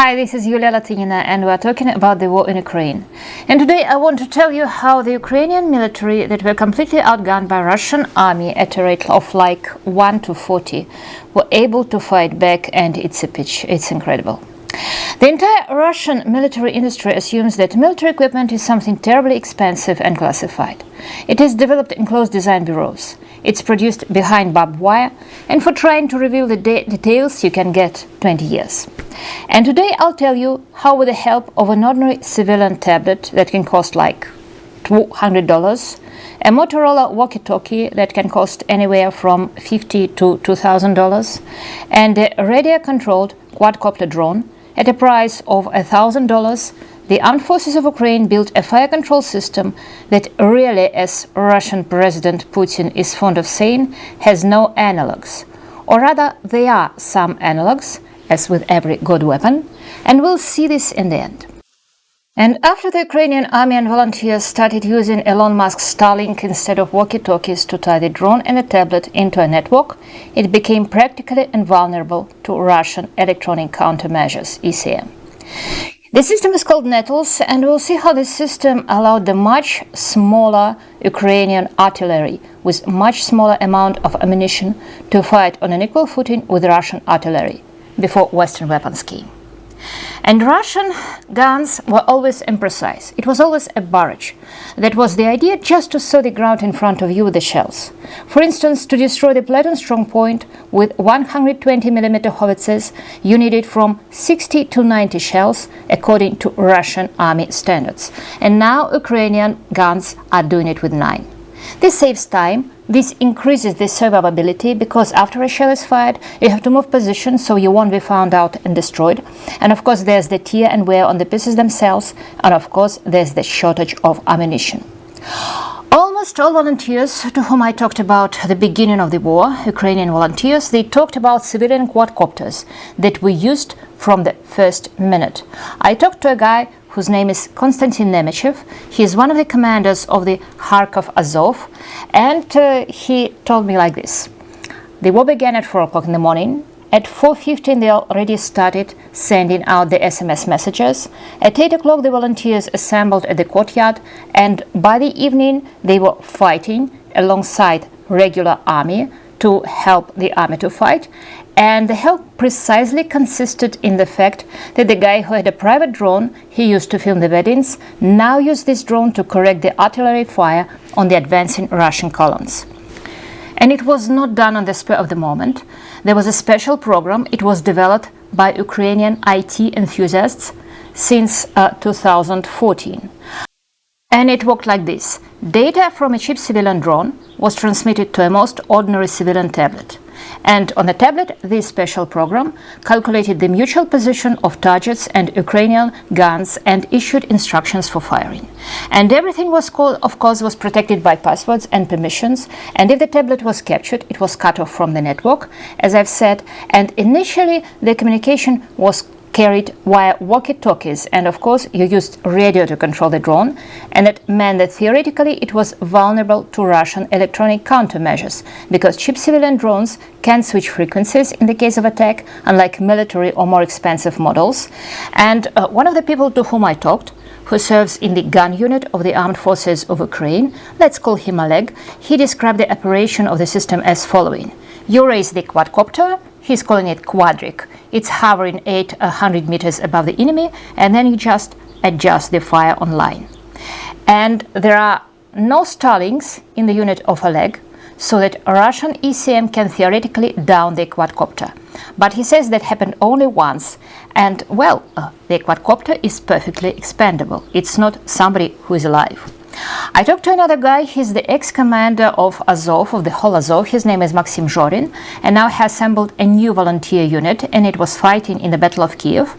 Hi, this is Yulia Latynina and we're talking about the war in Ukraine. And today I want to tell you how the Ukrainian military that were completely outgunned by Russian army at a rate of like 1 to 40 were able to fight back, and it's incredible. The entire Russian military industry assumes that military equipment is something terribly expensive and classified. It is developed in closed design bureaus. It's produced behind barbed wire, and for trying to reveal the details you can get 20 years. And today I'll tell you how, with the help of an ordinary civilian tablet that can cost like $200, a Motorola walkie-talkie that can cost anywhere from $50 to $2,000, and a radio-controlled quadcopter drone at a price of $1,000, the armed forces of Ukraine built a fire control system that really, as Russian President Putin is fond of saying, has no analogs. Or rather, there are some analogs, as with every good weapon, and we'll see this in the end. And after the Ukrainian army and volunteers started using Elon Musk's Starlink instead of walkie-talkies to tie the drone and a tablet into a network, it became practically invulnerable to Russian electronic countermeasures, ECM. The system is called Nettles, and we'll see how this system allowed the much smaller Ukrainian artillery with much smaller amount of ammunition to fight on an equal footing with Russian artillery before Western weapons came. And Russian guns were always imprecise. It was always a barrage. That was the idea, just to sow the ground in front of you with the shells. For instance, to destroy the Platon strong point with 120mm howitzers, you needed from 60 to 90 shells, according to Russian army standards. And now Ukrainian guns are doing it with 9. This saves time. This increases the survivability, because after a shell is fired, you have to move position so you won't be found out and destroyed. And of course, there's the tear and wear on the pieces themselves. And of course, there's the shortage of ammunition. Almost all volunteers to whom I talked about at the beginning of the war, Ukrainian volunteers, they talked about civilian quadcopters that were used from the first minute. I talked to a guy whose name is Konstantin Nemechev. He is one of the commanders of the Kharkov Azov, and he told me like this. The war began at 4 o'clock in the morning. At 4:15 they already started sending out the SMS messages. At 8 o'clock the volunteers assembled at the courtyard, and by the evening they were fighting alongside regular army to help the army to fight. And the help precisely consisted in the fact that the guy who had a private drone he used to film the weddings now used this drone to correct the artillery fire on the advancing Russian columns. And it was not done on the spur of the moment. There was a special program. It was developed by Ukrainian IT enthusiasts since 2014. And it worked like this. Data from a cheap civilian drone was transmitted to a most ordinary civilian tablet. And on the tablet, this special program calculated the mutual position of targets and Ukrainian guns and issued instructions for firing. And everything was, of course, was protected by passwords and permissions. And if the tablet was captured, it was cut off from the network, as I've said. And initially, the communication was carried via walkie-talkies, and of course you used radio to control the drone, and that meant that theoretically it was vulnerable to Russian electronic countermeasures, because cheap civilian drones can switch frequencies in the case of attack, unlike military or more expensive models. And one of the people to whom I talked, who serves in the gun unit of the armed forces of Ukraine, let's call him Oleg, he described the operation of the system as following. You raise the quadcopter, he's calling it Quadric. It's hovering 800 meters above the enemy, and then you just adjust the fire on line. And there are no Starlinks in the unit of Oleg, so that Russian ECM can theoretically down the quadcopter. But he says that happened only once, and well, the quadcopter is perfectly expendable. It's not somebody who is alive. I talked to another guy. He's the ex-commander of Azov, of the whole Azov. His name is Maxim Zhorin, and now has assembled a new volunteer unit, and it was fighting in the Battle of Kiev.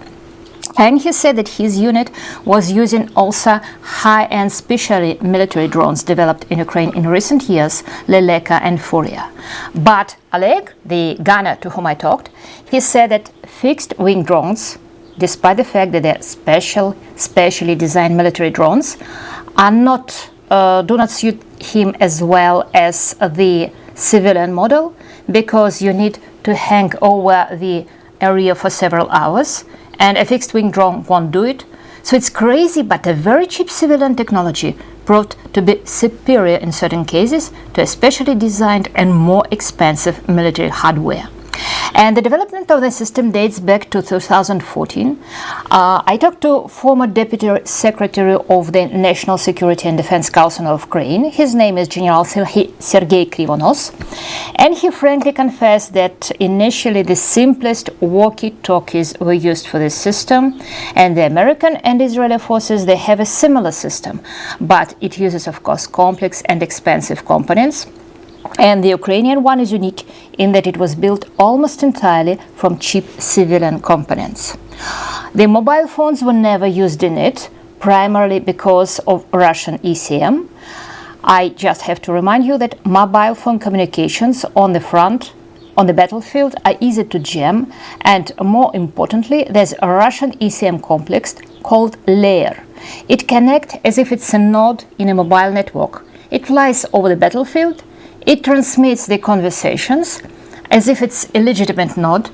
And he said that his unit was using also high-end specially military drones developed in Ukraine in recent years, Leleka and Furia. But Oleg, the gunner to whom I talked, he said that fixed-wing drones, despite the fact that they're specially designed military drones, do not suit him as well as the civilian model, because you need to hang over the area for several hours, and a fixed-wing drone won't do it. So it's crazy, but a very cheap civilian technology proved to be superior in certain cases to a specially designed and more expensive military hardware. And the development of the system dates back to 2014. I talked to former Deputy Secretary of the National Security and Defense Council of Ukraine. His name is General Sergei Krivonos. And he frankly confessed that initially the simplest walkie-talkies were used for this system. And the American and Israeli forces, they have a similar system. But it uses, of course, complex and expensive components. And the Ukrainian one is unique in that it was built almost entirely from cheap civilian components. The mobile phones were never used in it, primarily because of Russian ECM. I just have to remind you that mobile phone communications on the front, on the battlefield, are easy to jam, and more importantly, there's a Russian ECM complex called Layer. It connects as if it's a node in a mobile network. It flies over the battlefield. It transmits the conversations as if it's a legitimate node.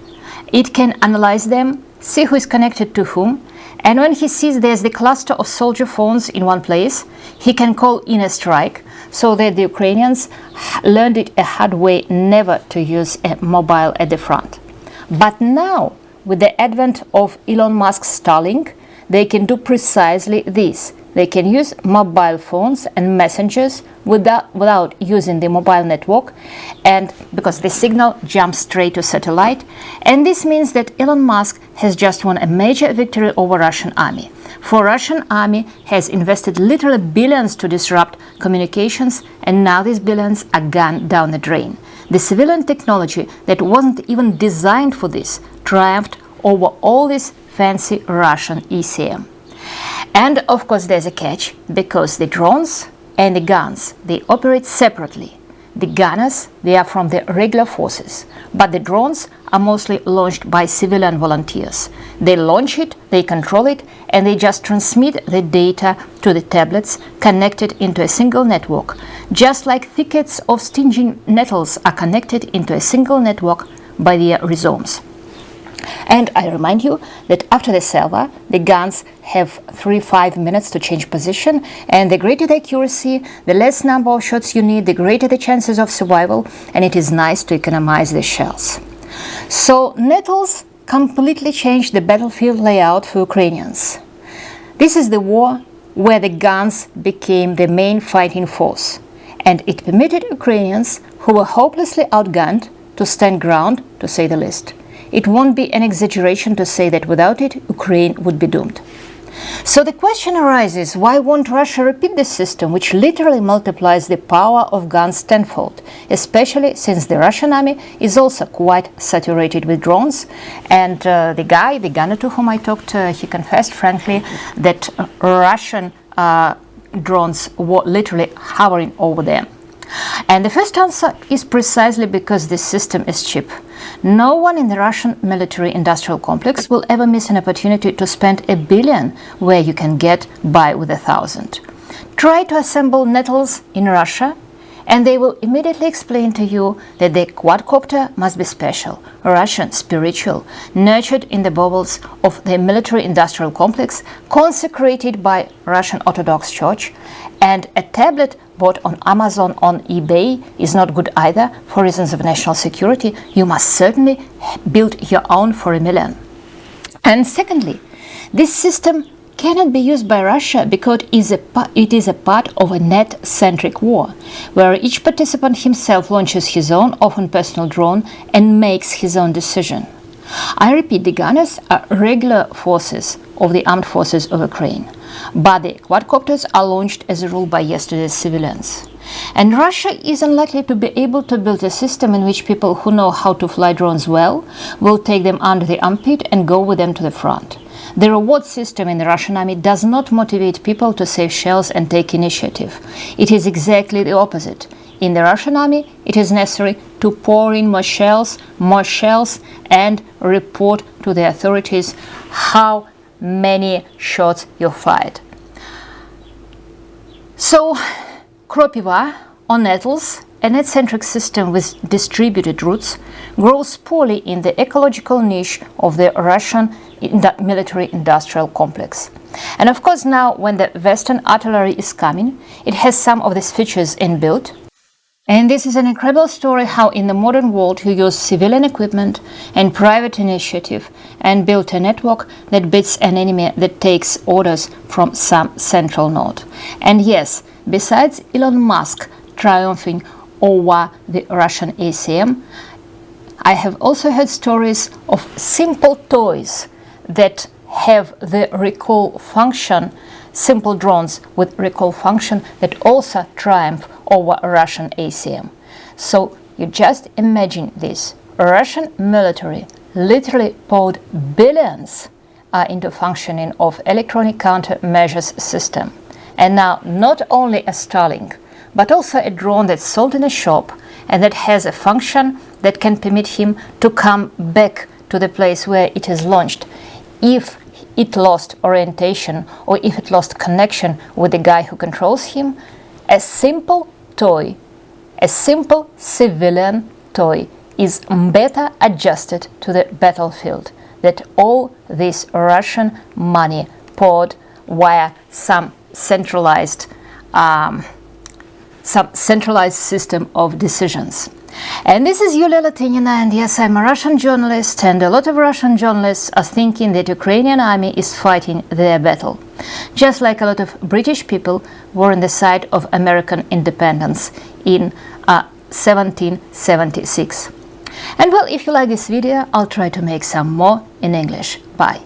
It can analyze them, see who is connected to whom, and when he sees there's the cluster of soldier phones in one place, he can call in a strike, so that the Ukrainians learned it a hard way never to use a mobile at the front. But now, with the advent of Elon Musk's Starlink, they can do precisely this. They can use mobile phones and messengers without using the mobile network, and because the signal jumps straight to satellite. And this means that Elon Musk has just won a major victory over Russian army. For Russian army has invested literally billions to disrupt communications, and now these billions are gone down the drain. The civilian technology that wasn't even designed for this triumphed over all this fancy Russian ECM. And of course there's a catch, because the drones and the guns, they operate separately. The gunners, they are from the regular forces, but the drones are mostly launched by civilian volunteers. They launch it, they control it, and they just transmit the data to the tablets connected into a single network, just like thickets of stinging nettles are connected into a single network by their rhizomes. And I remind you that after the salvo, the guns have 3-5 minutes to change position, and the greater the accuracy, the less number of shots you need, the greater the chances of survival, and it is nice to economize the shells. So nettles completely changed the battlefield layout for Ukrainians. This is the war where the guns became the main fighting force, and it permitted Ukrainians who were hopelessly outgunned to stand ground, to say the least. It won't be an exaggeration to say that without it, Ukraine would be doomed. So the question arises, why won't Russia repeat this system, which literally multiplies the power of guns tenfold, especially since the Russian army is also quite saturated with drones? And the gunner to whom I talked, he confessed frankly that Russian drones were literally hovering over them. And the first answer is precisely because this system is cheap. No one in the Russian military-industrial complex will ever miss an opportunity to spend $1 billion where you can get by with 1,000. Try to assemble nettles in Russia, and they will immediately explain to you that the quadcopter must be special, Russian, spiritual, nurtured in the bowels of the military-industrial complex, consecrated by Russian Orthodox Church, and a tablet bought on Amazon, on eBay, is not good either. For reasons of national security, you must certainly build your own for $1 million. And secondly, this system cannot be used by Russia because it is a part of a net-centric war, where each participant himself launches his own, often personal drone, and makes his own decision. I repeat, the gunners are regular forces of the armed forces of Ukraine, but the quadcopters are launched as a rule by yesterday's civilians. And Russia is unlikely to be able to build a system in which people who know how to fly drones well will take them under the armpit and go with them to the front. The reward system in the Russian army does not motivate people to save shells and take initiative. It is exactly the opposite. In the Russian army, it is necessary to pour in more shells, and report to the authorities how many shots you fired. So, Kropiva, or nettles, a net-centric system with distributed routes, grows poorly in the ecological niche of the Russian military-industrial complex. And of course now, when the Western artillery is coming, it has some of these features inbuilt. And this is an incredible story how in the modern world you use civilian equipment and private initiative and build a network that beats an enemy that takes orders from some central node. And yes, besides Elon Musk triumphing over the Russian ACM, I have also heard stories of simple toys that have the recall function, simple drones with recall function that also triumph over Russian ACM. So you just imagine this. Russian military literally poured billions into functioning of electronic countermeasures system. And now not only a Starlink, but also a drone that's sold in a shop and that has a function that can permit him to come back to the place where it is launched if it lost orientation or if it lost connection with the guy who controls him. A simple toy, a simple civilian toy is better adjusted to the battlefield than all this Russian money poured via some centralized system of decisions. And this is Yulia Latynina, and yes, I'm a Russian journalist, and a lot of Russian journalists are thinking that Ukrainian army is fighting their battle, just like a lot of British people were on the side of American independence in 1776. And well, if you like this video, I'll try to make some more in English. Bye.